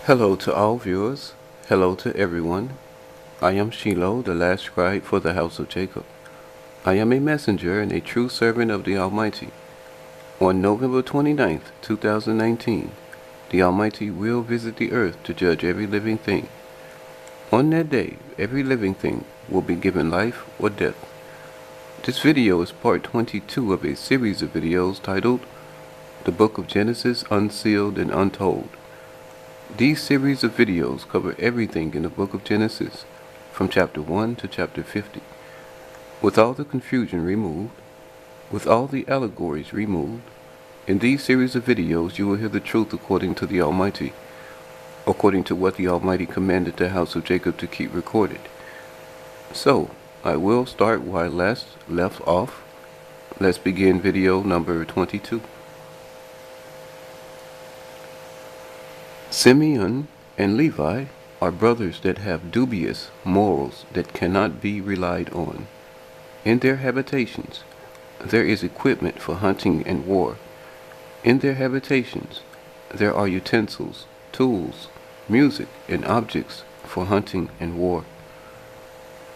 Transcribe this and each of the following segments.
Hello to all viewers. Hello to everyone. I am Shiloh, the last scribe for the house of Jacob. I am a messenger and a true servant of the Almighty. On November 29th, 2019, the Almighty will visit the earth to judge every living thing. On that day, every living thing will be given life or death. This video is part 22 of a series of videos titled The Book of Genesis, Unsealed and Untold. These series of videos cover everything in the book of Genesis, from chapter 1 to chapter 50. With all the confusion removed, with all the allegories removed, in these series of videos you will hear the truth according to the Almighty, according to what the Almighty commanded the house of Jacob to keep recorded. So, I will start where I last left off. Let's begin video number 22. Simeon and Levi are brothers that have dubious morals that cannot be relied on. In their habitations, there is equipment for hunting and war. In their habitations, there are utensils, tools, music, and objects for hunting and war.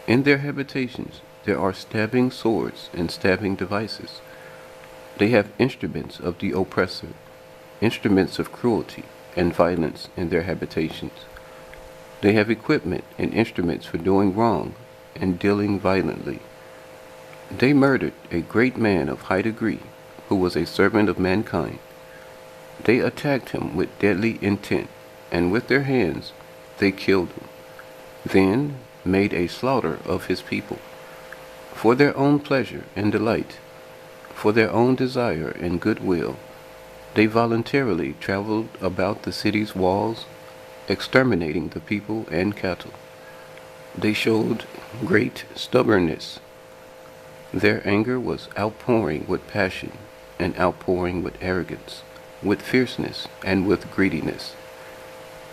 In their habitations, there are stabbing swords and stabbing devices. They have instruments of the oppressor, instruments of cruelty and violence in their habitations. They have equipment and instruments for doing wrong and dealing violently. They murdered a great man of high degree who was a servant of mankind. They attacked him with deadly intent, and with their hands they killed him, then made a slaughter of his people. For their own pleasure and delight, for their own desire and goodwill, they voluntarily traveled about the city's walls, exterminating the people and cattle. They showed great stubbornness. Their anger was outpouring with passion and outpouring with arrogance, with fierceness and with greediness.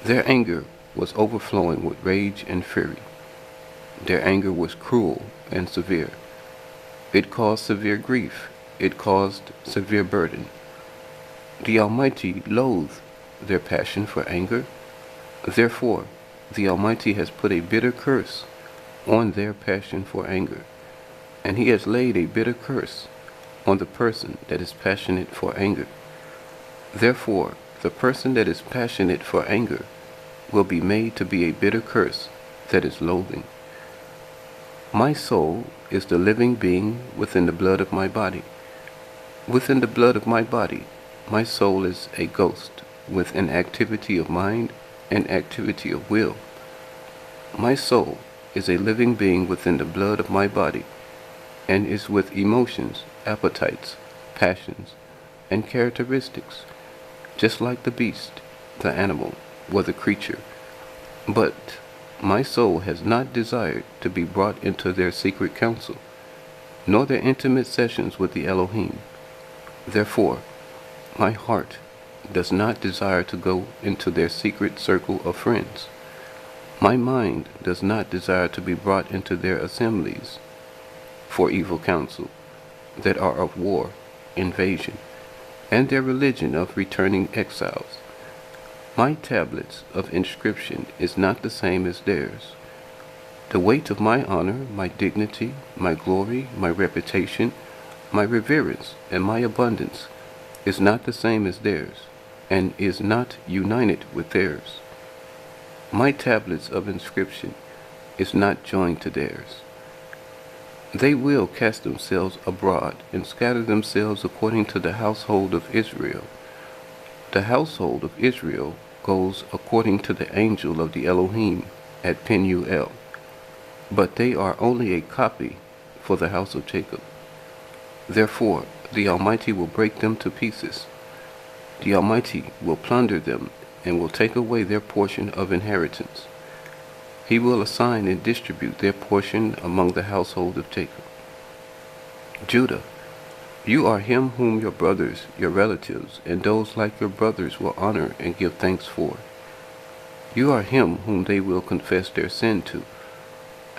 Their anger was overflowing with rage and fury. Their anger was cruel and severe. It caused severe grief. It caused severe burden. The Almighty loathed their passion for anger. Therefore, the Almighty has put a bitter curse on their passion for anger, and He has laid a bitter curse on the person that is passionate for anger. Therefore, the person that is passionate for anger will be made to be a bitter curse that is loathing. My soul is the living being within the blood of my body. Within the blood of my body, my soul is a ghost with an activity of mind and activity of will. My soul is a living being within the blood of my body and is with emotions, appetites, passions, and characteristics, just like the beast, the animal, or the creature. But my soul has not desired to be brought into their secret council, nor their intimate sessions with the Elohim. Therefore, my heart does not desire to go into their secret circle of friends. My mind does not desire to be brought into their assemblies for evil counsel that are of war, invasion, and their religion of returning exiles. My tablets of inscription is not the same as theirs. The weight of my honor, my dignity, my glory, my reputation, my reverence, and my abundance is not the same as theirs, and is not united with theirs. My tablets of inscription is not joined to theirs. They will cast themselves abroad and scatter themselves according to the household of Israel. The household of Israel goes according to the angel of the Elohim at Penuel, but they are only a copy for the house of Jacob. Therefore, the Almighty will break them to pieces. The Almighty will plunder them and will take away their portion of inheritance. He will assign and distribute their portion among the household of Jacob. Judah, you are him whom your brothers, your relatives, and those like your brothers will honor and give thanks for. You are him whom they will confess their sin to,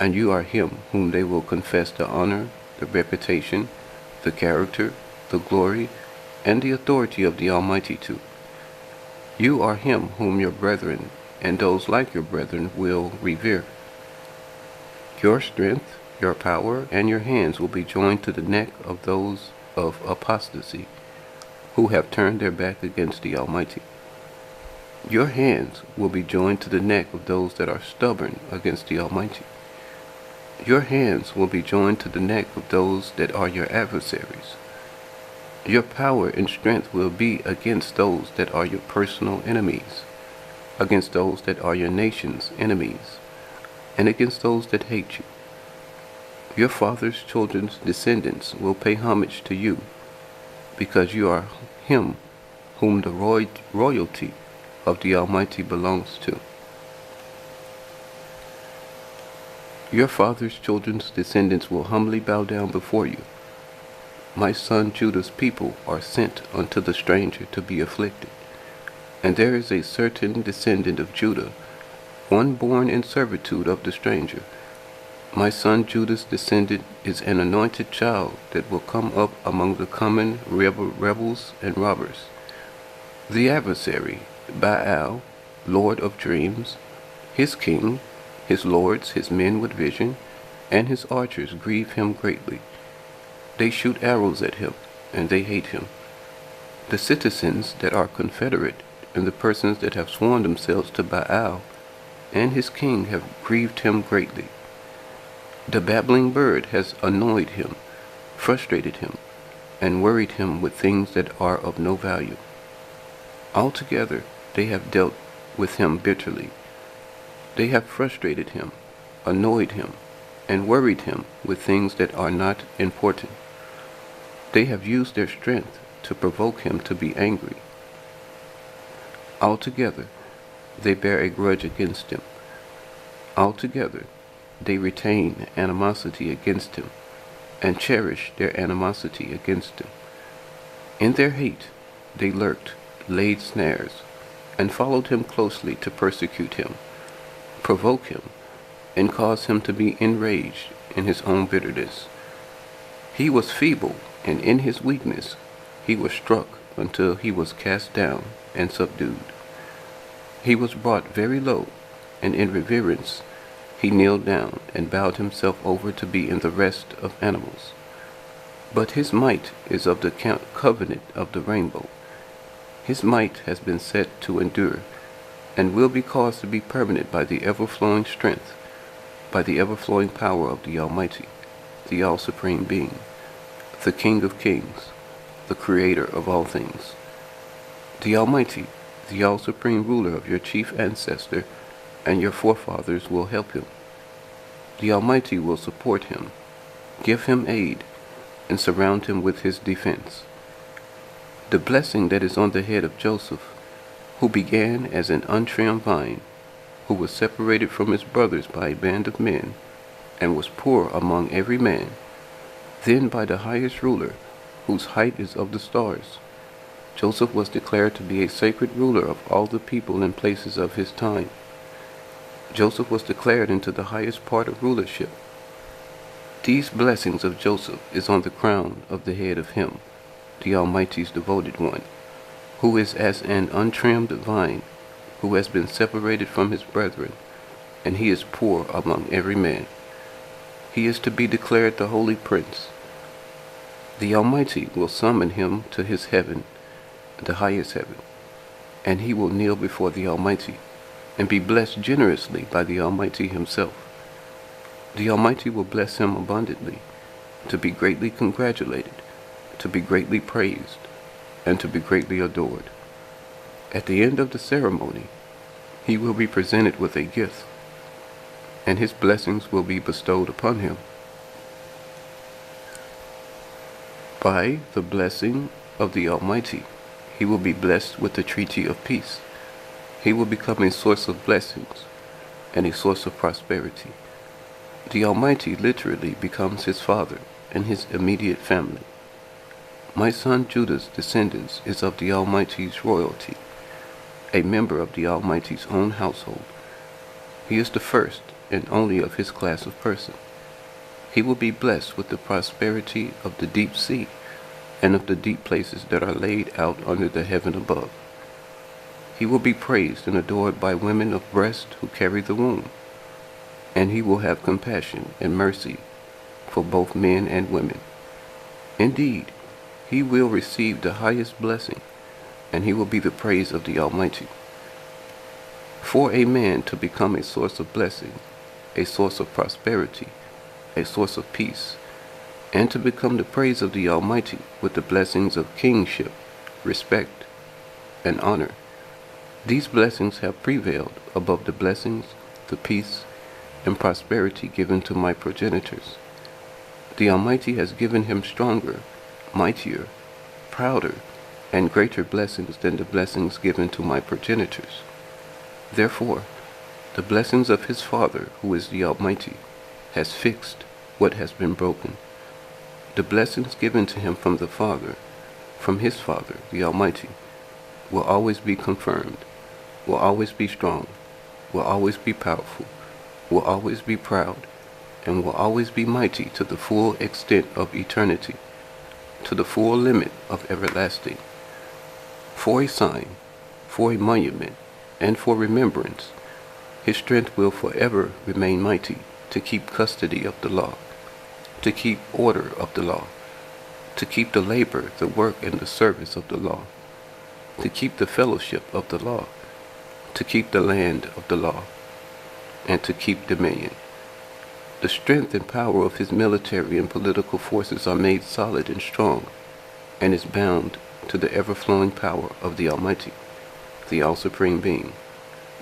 and you are him whom they will confess the honor, the reputation, the character, the glory, and the authority of the Almighty to. You are him whom your brethren and those like your brethren will revere. Your strength, your power, and your hands will be joined to the neck of those of apostasy, who have turned their back against the Almighty. Your hands will be joined to the neck of those that are stubborn against the Almighty. Your hands will be joined to the neck of those that are your adversaries. Your power and strength will be against those that are your personal enemies, against those that are your nation's enemies, and against those that hate you. Your father's children's descendants will pay homage to you, because you are him whom the royalty of the Almighty belongs to. Your father's children's descendants will humbly bow down before you. My son Judah's people are sent unto the stranger to be afflicted. And there is a certain descendant of Judah, one born in servitude of the stranger. My son Judah's descendant is an anointed child that will come up among the common rebels and robbers. The adversary, Baal, lord of dreams, his king, his lords, his men with vision, and his archers grieve him greatly. They shoot arrows at him, and they hate him. The citizens that are confederate, and the persons that have sworn themselves to Baal and his king have grieved him greatly. The babbling bird has annoyed him, frustrated him, and worried him with things that are of no value. Altogether they have dealt with him bitterly. They have frustrated him, annoyed him, and worried him with things that are not important. They have used their strength to provoke him to be angry. Altogether, they bear a grudge against him. Altogether, they retain animosity against him, and cherish their animosity against him. In their hate, they lurked, laid snares, and followed him closely to persecute him, provoke him, and cause him to be enraged in his own bitterness. He was feeble, and in his weakness he was struck until he was cast down and subdued. He was brought very low, and in reverence he kneeled down and bowed himself over to be in the rest of animals. But his might is of the covenant of the rainbow. His might has been set to endure, and will be caused to be permanent by the ever-flowing strength, by the ever-flowing power of the Almighty, the all-supreme being, the King of kings, the Creator of all things. The Almighty, the all-supreme ruler of your chief ancestor and your forefathers will help him. The Almighty will support him, give him aid, and surround him with his defense. The blessing that is on the head of Joseph, who began as an untrimmed vine, who was separated from his brothers by a band of men, and was poor among every man, then by the highest ruler, whose height is of the stars. Joseph was declared to be a sacred ruler of all the people and places of his time. Joseph was declared into the highest part of rulership. These blessings of Joseph is on the crown of the head of him, the Almighty's devoted one, who is as an untrimmed vine, who has been separated from his brethren, and he is poor among every man. He is to be declared the Holy Prince. The Almighty will summon him to his heaven, the highest heaven, and he will kneel before the Almighty, and be blessed generously by the Almighty himself. The Almighty will bless him abundantly, to be greatly congratulated, to be greatly praised, and to be greatly adored. At the end of the ceremony, he will be presented with a gift, and his blessings will be bestowed upon him. By the blessing of the Almighty, he will be blessed with the treaty of peace. He will become a source of blessings and a source of prosperity. The Almighty literally becomes his father and his immediate family. My son Judah's descendants is of the Almighty's royalty, a member of the Almighty's own household. He is the first and only of his class of person. He will be blessed with the prosperity of the deep sea and of the deep places that are laid out under the heaven above. He will be praised and adored by women of breast who carry the womb, and he will have compassion and mercy for both men and women. Indeed, he will receive the highest blessing, and he will be the praise of the Almighty. For a man to become a source of blessing, a source of prosperity, a source of peace, and to become the praise of the Almighty with the blessings of kingship, respect, and honor, these blessings have prevailed above the blessings, the peace, and prosperity given to my progenitors. The Almighty has given him stronger, mightier, prouder, and greater blessings than the blessings given to my progenitors. Therefore, the blessings of his Father, who is the Almighty, has fixed what has been broken. The blessings given to him from the Father, from his Father, the Almighty, will always be confirmed, will always be strong, will always be powerful, will always be proud, and will always be mighty to the full extent of eternity, to the full limit of everlasting. For a sign, for a monument, and for remembrance, his strength will forever remain mighty to keep custody of the law, to keep order of the law, to keep the labor, the work, and the service of the law, to keep the fellowship of the law, to keep the land of the law, and to keep dominion. The strength and power of his military and political forces are made solid and strong, and is bound to the ever-flowing power of the Almighty, the All-Supreme Being,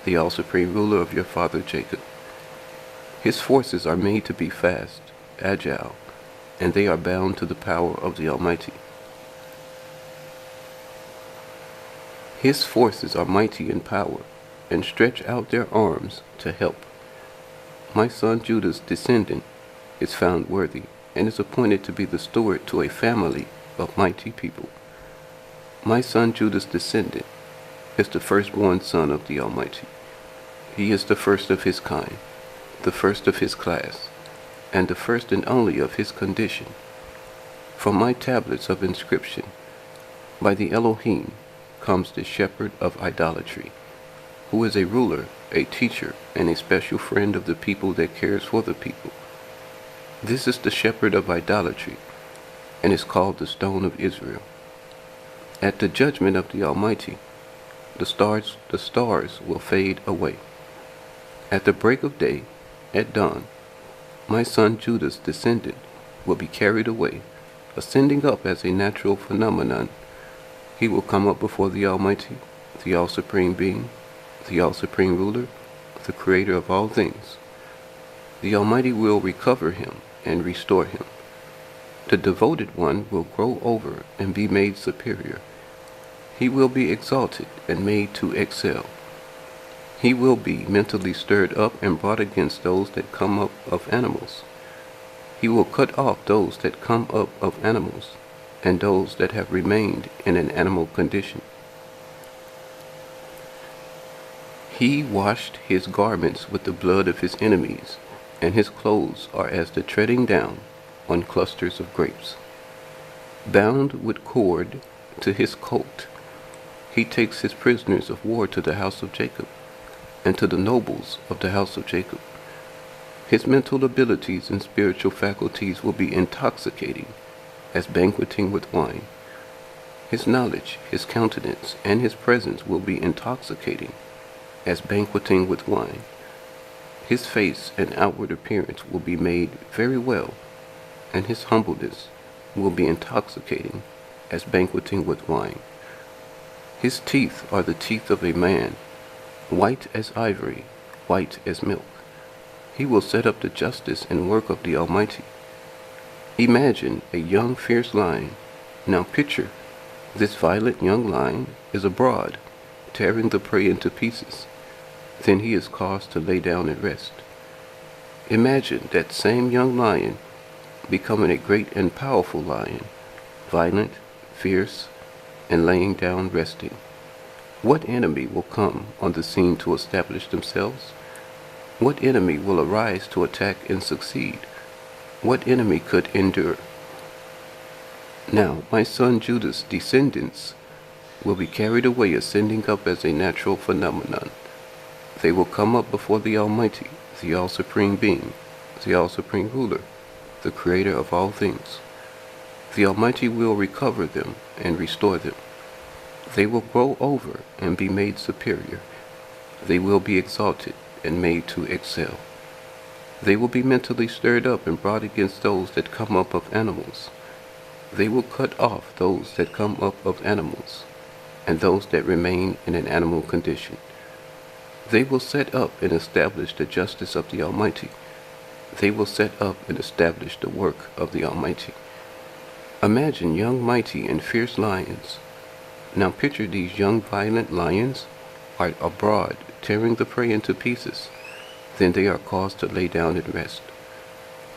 the All-Supreme Ruler of your father Jacob. His forces are made to be fast, agile, and they are bound to the power of the Almighty. His forces are mighty in power, and stretch out their arms to help. My son Judah's descendant is found worthy, and is appointed to be the steward to a family of mighty people. My son Judah's descendant is the firstborn son of the Almighty. He is the first of his kind, the first of his class, and the first and only of his condition. From my tablets of inscription, by the Elohim comes the shepherd of idolatry, who is a ruler, a teacher, and a special friend of the people that cares for the people. This is the shepherd of idolatry, and is called the stone of Israel. At the judgment of the Almighty, the stars will fade away. At the break of day, at dawn, my son Judah's descendant will be carried away, ascending up as a natural phenomenon. He will come up before the Almighty, the All-Supreme Being, the All-Supreme Ruler, the Creator of all things. The Almighty will recover him and restore him. The devoted one will grow over and be made superior. He will be exalted and made to excel. He will be mentally stirred up and brought against those that come up of animals. He will cut off those that come up of animals, and those that have remained in an animal condition. He washed his garments with the blood of his enemies, and his clothes are as the treading down on clusters of grapes. Bound with cord to his coat, he takes his prisoners of war to the house of Jacob, and to the nobles of the house of Jacob. His mental abilities and spiritual faculties will be intoxicating, as banqueting with wine. His knowledge, his countenance, and his presence will be intoxicating, as banqueting with wine. His face and outward appearance will be made very well, and his humbleness will be intoxicating, as banqueting with wine. His teeth are the teeth of a man, white as ivory, white as milk. He will set up the justice and work of the Almighty. Imagine a young fierce lion. Now picture, this violent young lion is abroad, tearing the prey into pieces. Then he is caused to lay down and rest. Imagine that same young lion becoming a great and powerful lion, violent, fierce, and laying down resting. What enemy will come on the scene to establish themselves? What enemy will arise to attack and succeed? What enemy could endure? Now, my son Judah's descendants will be carried away, ascending up as a natural phenomenon. They will come up before the Almighty, the All-Supreme Being, the All-Supreme Ruler, the Creator of all things. The Almighty will recover them and restore them. They will grow over and be made superior. They will be exalted and made to excel. They will be mentally stirred up and brought against those that come up of animals. They will cut off those that come up of animals, and those that remain in an animal condition. They will set up and establish the justice of the Almighty. They will set up and establish the work of the Almighty. Imagine young, mighty, and fierce lions. Now picture these young, violent lions are abroad, tearing the prey into pieces. Then they are caused to lay down and rest.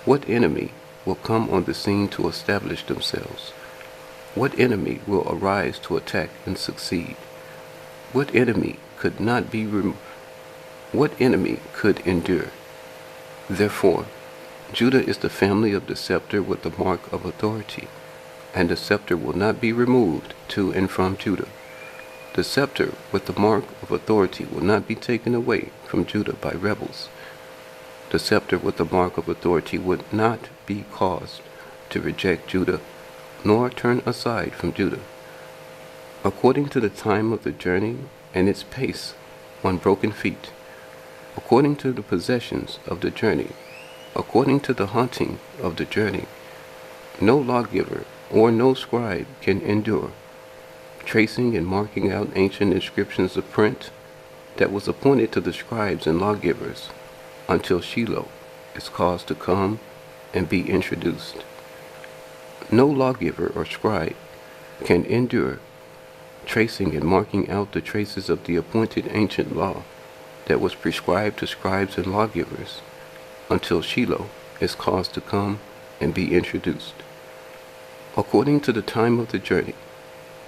What enemy will come on the scene to establish themselves? What enemy will arise to attack and succeed? What enemy could not be What enemy could endure? Therefore, Judah is the family of the scepter with the mark of authority, and the scepter will not be removed to and from Judah. The scepter with the mark of authority will not be taken away from Judah by rebels. The scepter with the mark of authority would not be caused to reject Judah, nor turn aside from Judah. According to the time of the journey and its pace on broken feet, according to the possessions of the journey, according to the hunting of the journey, no lawgiver or no scribe can endure, tracing and marking out ancient inscriptions of print that was appointed to the scribes and lawgivers until Shiloh is caused to come and be introduced. No lawgiver or scribe can endure tracing and marking out the traces of the appointed ancient law that was prescribed to scribes and lawgivers until Shiloh is caused to come and be introduced. According to the time of the journey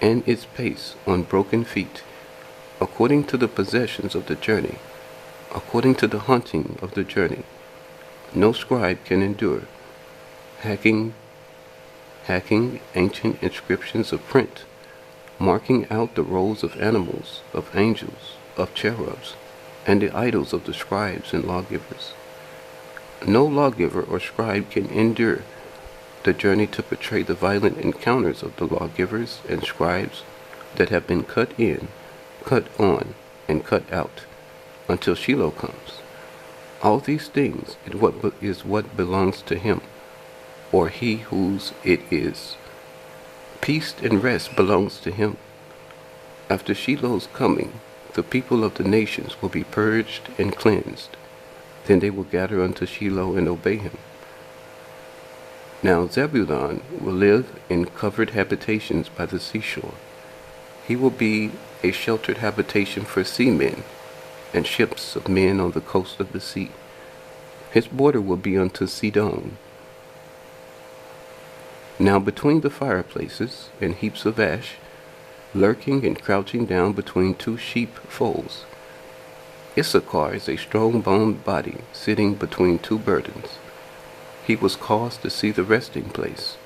and its pace on broken feet, according to the possessions of the journey, according to the hunting of the journey, no scribe can endure hacking ancient inscriptions of print, marking out the roles of animals, of angels, of cherubs, and the idols of the scribes and lawgivers. No lawgiver or scribe can endure the journey to portray the violent encounters of the lawgivers and scribes that have been cut in, cut on, and cut out until Shiloh comes. All these things is what belongs to him, or he whose it is. Peace and rest belongs to him. After Shiloh's coming, the people of the nations will be purged and cleansed. Then they will gather unto Shiloh and obey him. Now Zebulun will live in covered habitations by the seashore. He will be a sheltered habitation for seamen and ships of men on the coast of the sea. His border will be unto Sidon. Now between the fireplaces and heaps of ash, lurking and crouching down between two sheep foals, Issachar is a strong-boned body sitting between two burdens. He was caused to see the resting place.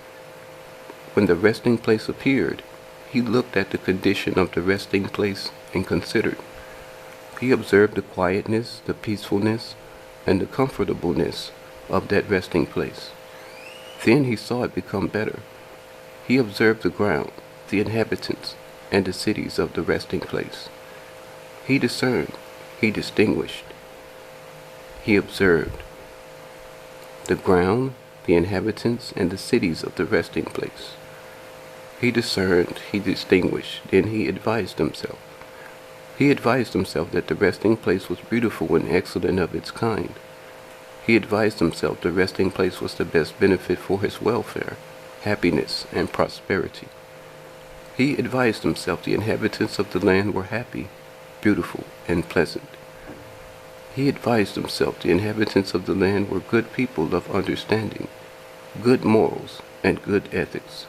When the resting place appeared, he looked at the condition of the resting place and considered. He observed the quietness, the peacefulness, and the comfortableness of that resting place. Then he saw it become better. He observed the ground, the inhabitants, and the cities of the resting place. He discerned, he distinguished, he observed the ground, the inhabitants, and the cities of the resting place. He discerned, he distinguished, then he advised himself. He advised himself that the resting place was beautiful and excellent of its kind. He advised himself the resting place was the best benefit for his welfare, happiness, and prosperity. He advised himself the inhabitants of the land were happy, beautiful, and pleasant. He advised himself the inhabitants of the land were good people of understanding, good morals, and good ethics.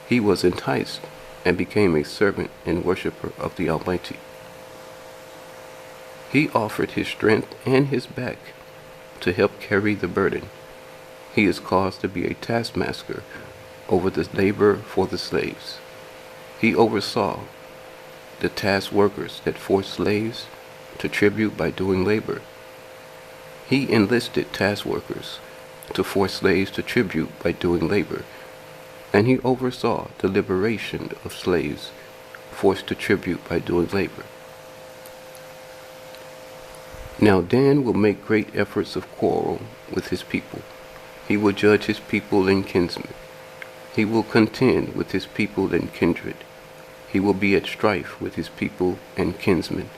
He was enticed and became a servant and worshiper of the Almighty. He offered his strength and his back to help carry the burden. He is caused to be a taskmaster over the labor for the slaves. He oversaw the task workers that forced slaves to tribute by doing labor. He enlisted task workers to force slaves to tribute by doing labor, and he oversaw the liberation of slaves forced to tribute by doing labor. Now Dan will make great efforts of quarrel with his people. He will judge his people and kinsmen. He will contend with his people and kindred. He will be at strife with his people and kinsmen.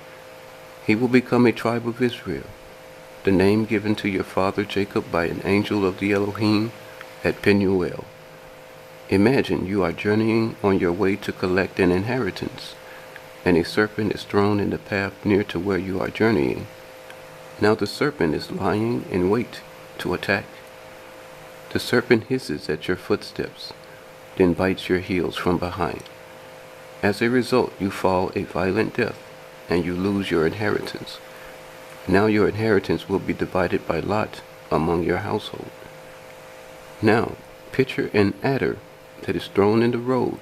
He will become a tribe of Israel, the name given to your father Jacob by an angel of the Elohim at Penuel. Imagine you are journeying on your way to collect an inheritance, and a serpent is thrown in the path near to where you are journeying. Now the serpent is lying in wait to attack. The serpent hisses at your footsteps, then bites your heels from behind. As a result, you fall a violent death, and you lose your inheritance. Now your inheritance will be divided by lot among your household. Now, picture an adder that is thrown in the road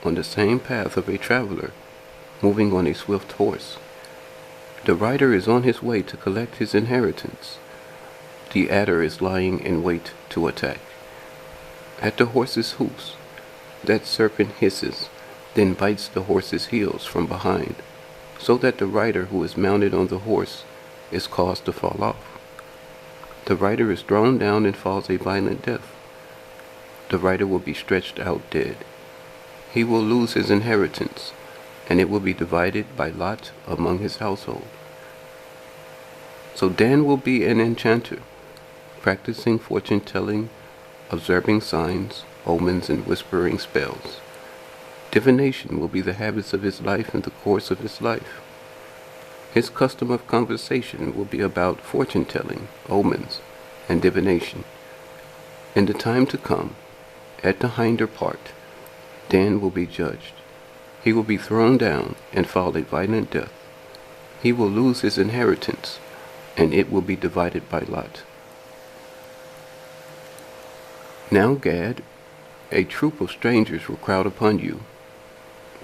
on the same path of a traveler moving on a swift horse. The rider is on his way to collect his inheritance. The adder is lying in wait to attack. At the horse's hoofs, that serpent hisses, then bites the horse's heels from behind, so that the rider who is mounted on the horse is caused to fall off. The rider is thrown down and falls a violent death. The rider will be stretched out dead. He will lose his inheritance, and it will be divided by lot among his household. So Dan will be an enchanter, practicing fortune-telling, observing signs, omens, and whispering spells. Divination will be the habits of his life and the course of his life. His custom of conversation will be about fortune-telling, omens, and divination. In the time to come, at the hinder part, Dan will be judged. He will be thrown down and fall a violent death. He will lose his inheritance, and it will be divided by lot. Now Gad, a troop of strangers will crowd upon you.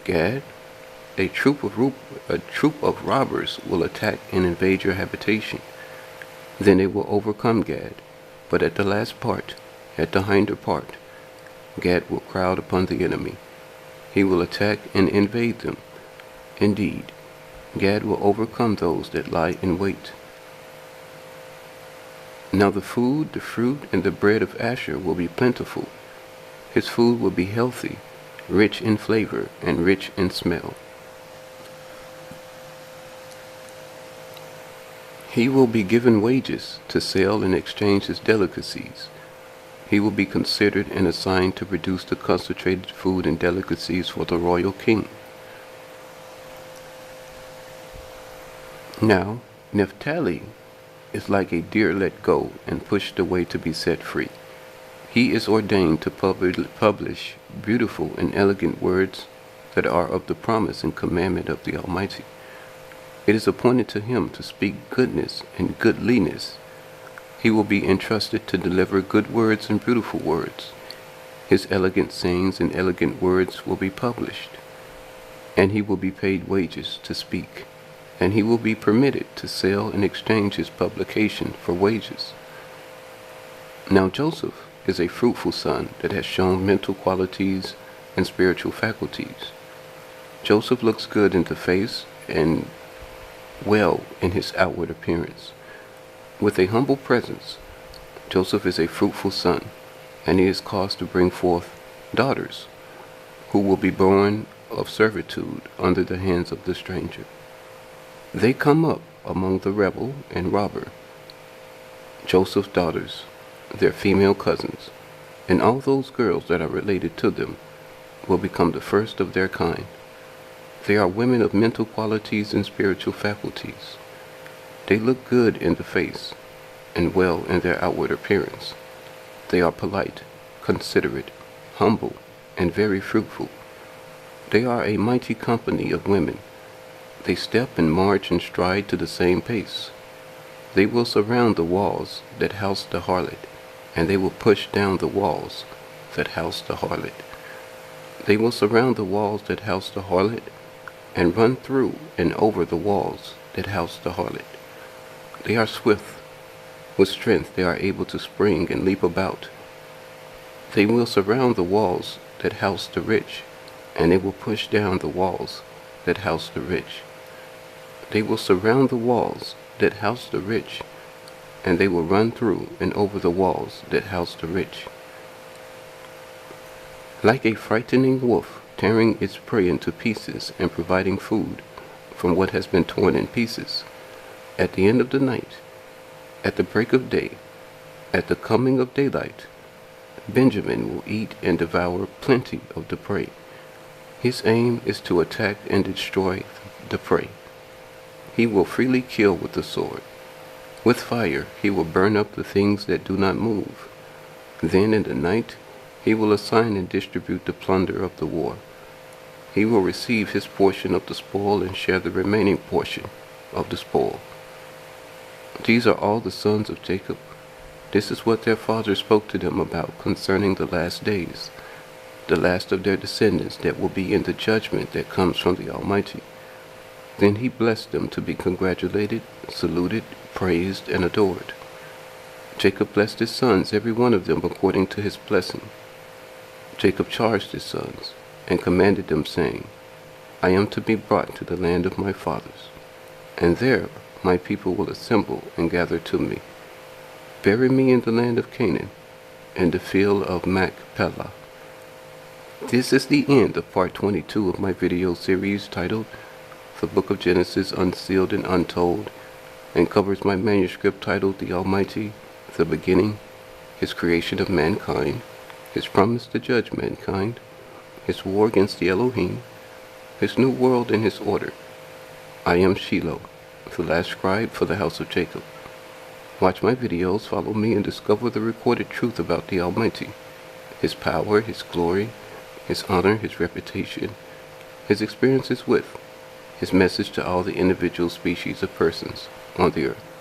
Gad, a troop of robbers will attack and invade your habitation. Then they will overcome Gad, but at the last part, at the hinder part, Gad will crowd upon the enemy. He will attack and invade them. Indeed, Gad will overcome those that lie in wait. Now the food, the fruit, and the bread of Asher will be plentiful. His food will be healthy, rich in flavor, and rich in smell. He will be given wages to sell and exchange his delicacies. He will be considered and assigned to produce the concentrated food and delicacies for the royal king. Now, Naphtali is like a deer let go and pushed away to be set free. He is ordained to publish beautiful and elegant words that are of the promise and commandment of the Almighty. It is appointed to him to speak goodness and goodliness. He will be entrusted to deliver good words and beautiful words. His elegant sayings and elegant words will be published, and he will be paid wages to speak, and he will be permitted to sell and exchange his publication for wages. Now Joseph is a fruitful son that has shown mental qualities and spiritual faculties. Joseph looks good in the face and well in his outward appearance. With a humble presence, Joseph is a fruitful son, and he is caused to bring forth daughters, who will be born of servitude under the hands of the stranger. They come up among the rebel and robber. Joseph's daughters, their female cousins, and all those girls that are related to them, will become the first of their kind. They are women of mental qualities and spiritual faculties. They look good in the face and well in their outward appearance. They are polite, considerate, humble, and very fruitful. They are a mighty company of women. They step and march and stride to the same pace. They will surround the walls that house the harlot, and they will push down the walls that house the harlot. They will surround the walls that house the harlot, and run through and over the walls that house the harlot. They are swift. With strength they are able to spring and leap about. They will surround the walls that house the rich, and they will push down the walls that house the rich. They will surround the walls that house the rich, and they will run through and over the walls that house the rich. Like a frightening wolf tearing its prey into pieces and providing food from what has been torn in pieces, at the end of the night, at the break of day, at the coming of daylight, Benjamin will eat and devour plenty of the prey. His aim is to attack and destroy the prey. He will freely kill with the sword. With fire he will burn up the things that do not move. Then in the night he will assign and distribute the plunder of the war. He will receive his portion of the spoil and share the remaining portion of the spoil. These are all the sons of Jacob. This is what their father spoke to them about concerning the last days, the last of their descendants that will be in the judgment that comes from the Almighty. Then he blessed them to be congratulated, saluted, praised, and adored. Jacob blessed his sons, every one of them according to his blessing. Jacob charged his sons, and commanded them, saying, I am to be brought to the land of my fathers, and there my people will assemble and gather to me. Bury me in the land of Canaan, in the field of Machpelah. This is the end of part 22 of my video series titled The Book of Genesis, Unsealed and Untold, and covers my manuscript titled The Almighty, the Beginning, His Creation of Mankind, His Promise to Judge Mankind, His War against the Elohim, His New World and His Order. I am Shiloh, the last scribe for the house of Jacob. Watch my videos, follow me, and discover the recorded truth about the Almighty, His power, His glory, His honor, His reputation, His experiences with, His message to all the individual species of persons on the earth.